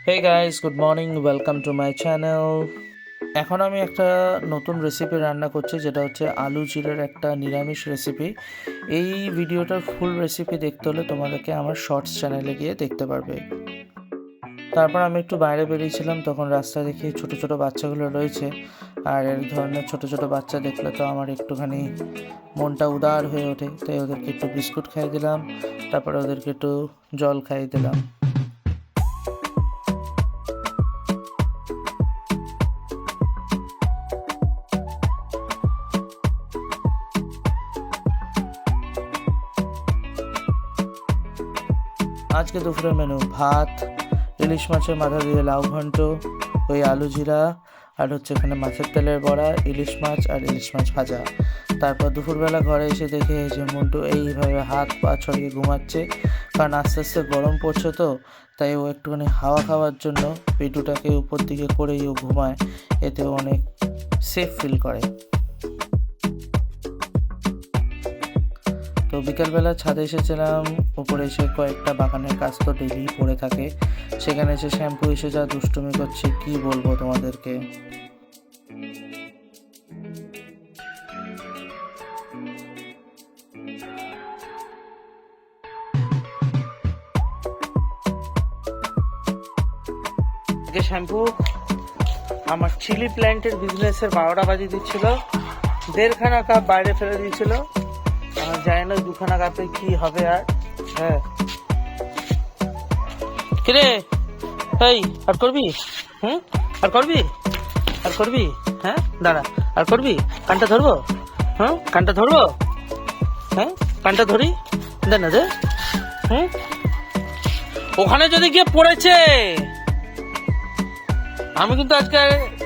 Hey guys, good morning, welcome to my channel. এখন আমি একটা নতুন রেসিপি রান্না করছি, যেটা হচ্ছে আলু জিরের একটা নিরামিষ রেসিপি। এই ভিডিওটার ফুল রেসিপি দেখতে হলে তোমাদেরকে আমার শর্টস চ্যানেলে গিয়ে দেখতে পারবে। তারপর আমি একটু বাইরে বেরিয়েছিলাম, তখন রাস্তায় দেখি ছোট ছোট বাচ্চাগুলো রয়েছে। আর এই ধরনের ছোট ছোট বাচ্চা দেখলে তো আমার একটুখানি মনটা উদার হয়ে ওঠে, তাই ওদেরকে একটু বিস্কুট খাইয়ে দিলাম, তারপরে ওদেরকে একটু জল খাইয়ে দিলাম। আজকে দুপুরের মেনু ভাত, ইলিশ মাছের মাথা দিয়ে লাউ ঘন্ট, ওই আলু জিরা, আর হচ্ছে এখানে মাছের তেলের বড়া, ইলিশ মাছ আর ইলিশ মাছ ভাজা। তারপর দুপুরবেলা ঘরে এসে দেখে যে মন্টু এইভাবে হাত পা ছড়িয়ে ঘুমাচ্ছে, কারণ আস্তে আস্তে গরম পড়ছে তো, তাই ও একটুখানি হাওয়া খাওয়ার জন্য পেটুটাকে উপর দিকে করেই ও ঘুমায়, এতে অনেক সেফ ফিল করে। তো বিকালবেলা ছাদে এসেছিলাম, উপরে এসে কয়েকটা বাগানের কাজ তো ডেলি পড়ে থাকে, সেখানে এসে শ্যাম্পু এসে যা দুষ্টুমি করছি কি বলবো তোমাদেরকে। শ্যাম্পু আমার চিলি প্ল্যান্টের বিজনেসের 12টা বাজিয়ে দিচ্ছিল, 1.5খানা কাপ বাইরে ফেলে দিয়েছিল। আমার জানি না 2খানা কাপে কি হবে। আর হ্যাঁ, কিরে এই আর করবি? আর করবি? আর করবি? হ্যাঁ দাঁড়া, আর করবি? কানটা ধরবো? কানটা ধরবো? কানটা ধরি, দে না দে। ওখানে যদি গিয়ে পড়েছে, আমি কিন্তু আজকে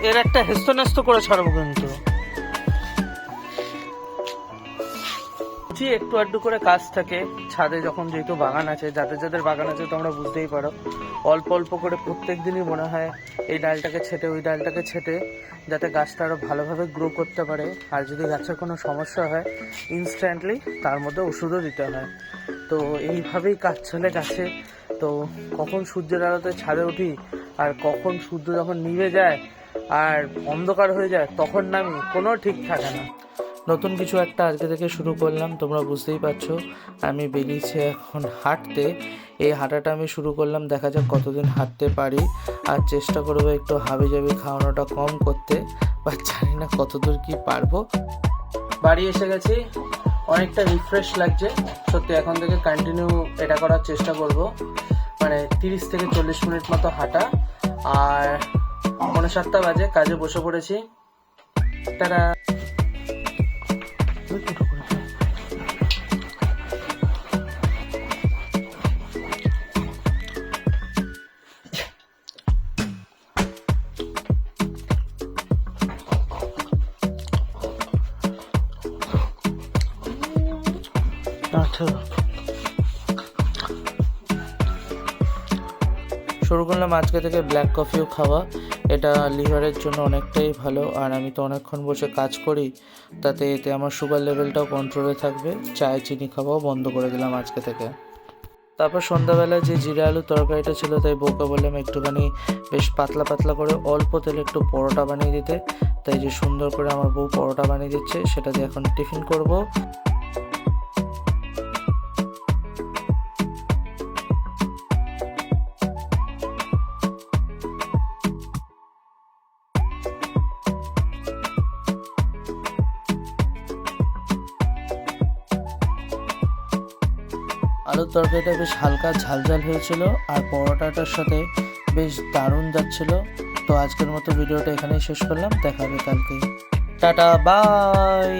এর একটা হেস্তনেস্ত করে ছাড়বো কিন্তু। একটু আধটু করে কাজ থাকে ছাদে, যখন যেহেতু বাগান আছে, যাদের যাদের বাগান আছে তোমরা বুঝতেই পারো, অল্প অল্প করে প্রত্যেক দিনই মনে হয় এই ডালটাকে ছেটে ওই ডালটাকে ছেটে, যাতে গাছটা আরও ভালোভাবে গ্রো করতে পারে। আর যদি গাছের কোনো সমস্যা হয় ইনস্ট্যান্টলি তার মধ্যে ওষুধও দিতে হয়। তো এইভাবেই কাজ চলে গাছে। তো কখন সূর্যের আলোতে ছাদে উঠি আর কখন সূর্য যখন নিভে যায় আর অন্ধকার হয়ে যায় তখন নামি, কোনো ঠিক থাকে না। নতুন কিছু একটা আজকে থেকে শুরু করলাম, তোমরা বুঝতেই পারছো। আমি বেরিয়েছি এখন হাঁটতে। এই হাঁটাটা আমি শুরু করলাম, দেখা যাক কতদিন হাঁটতে পারি। আর চেষ্টা করবো একটু হাবিজাবি খাওয়ানোটা কম করতে, বা জানি না কতদূর কি পারবো। বাড়ি এসে গেছি, অনেকটা রিফ্রেশ লাগছে সত্যি। এখন থেকে কন্টিনিউ এটা করার চেষ্টা করব, মানে 30 থেকে 40 মিনিট মতো হাঁটা। আর 7:45 বাজে, কাজে বসে পড়েছি। তারা শুরু করলাম আজকে থেকে ব্ল্যাক কফিও খাওয়া। এটা লিভারের জন্য অনেকটাই ভালো। আর আমি তো অনেকক্ষণ বসে কাজ করি, তাতে এতে আমার সুগার লেভেলটাও কন্ট্রোলে থাকবে। চায়ে চিনি খাওয়াও বন্ধ করে দিলাম আজকে থেকে। তারপর সন্ধ্যাবেলায় যে জিরা আলুর তরকারিটা ছিল, তাই বউকে বললাম একটুখানি বেশ পাতলা পাতলা করে অল্প তেলে একটু পরোটা বানিয়ে দিতে। তাই যে সুন্দর করে আমার বউ পরোটা বানিয়ে দিচ্ছে, সেটা দিয়ে এখন টিফিন করব। আলুর তরকারিটা বেশ হালকা ঝালঝাল হয়েছিল, আর পরোটাটার সাথে বেশ দারুণ যাচ্ছিল। তো আজকের মতো ভিডিওটা এখানেই শেষ করলাম, দেখা হবে কালকে। Tata, by.